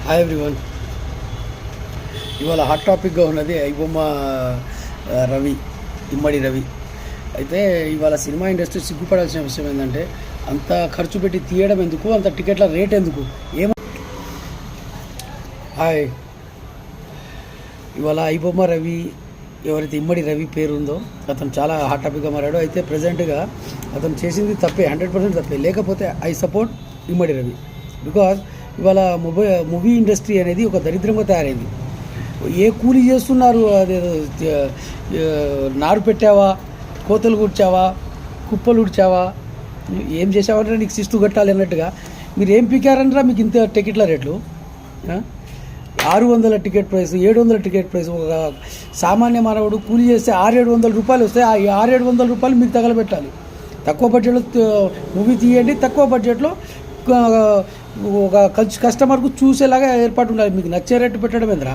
Hi everyone. ఇవాళ hot టాపిక్గా ఉన్నది ఐబొమ్మ రవి, ఇమ్మడి రవి. అయితే ఇవాళ సినిమా ఇండస్ట్రీ సిగ్గుపడాల్సిన విషయం ఏంటంటే, అంత ఖర్చు పెట్టి తీయడం ఎందుకు, అంత టికెట్ల రేట్ ఎందుకు? హాయ్. ఇవాళ ఐబొమ్మ రవి, ఎవరైతే ఇమ్మడి రవి పేరు ఉందో, అతను చాలా హాట్ టాపిక్గా మారాడు. అయితే ప్రజెంట్గా అతను చేసింది తప్పే, 100% తప్పే. లేకపోతే I support Immadi Ravi. Because ఇవాళ మూవీ ఇండస్ట్రీ అనేది ఒక దరిద్రంగా తయారైంది. ఏ కూలీ చేస్తున్నారు, అదే నారు పెట్టావా, కోతలు కూర్చావా, కుప్పలు ఉడ్చావా, ఏం చేసావంటే నీకు శిస్తు కట్టాలి అన్నట్టుగా మీరు ఏం పీకారంటారా? మీకు ఇంత టికెట్ల రేట్లు 600 టికెట్ ప్రైస్, 700 టికెట్ ప్రైస్. ఒక సామాన్య మానవుడు కూలీ చేస్తే 600-700 రూపాయలు వస్తాయి. ఆ 600-700 రూపాయలు మీకు తగలబెట్టాలి. తక్కువ బడ్జెట్లో మూవీ తీయండి, తక్కువ బడ్జెట్లో ఒక కస్టమర్కు చూసేలాగా ఏర్పాటు ఉండాలి. మీకు నచ్చే రేటు పెట్టడం ఏంద్రా?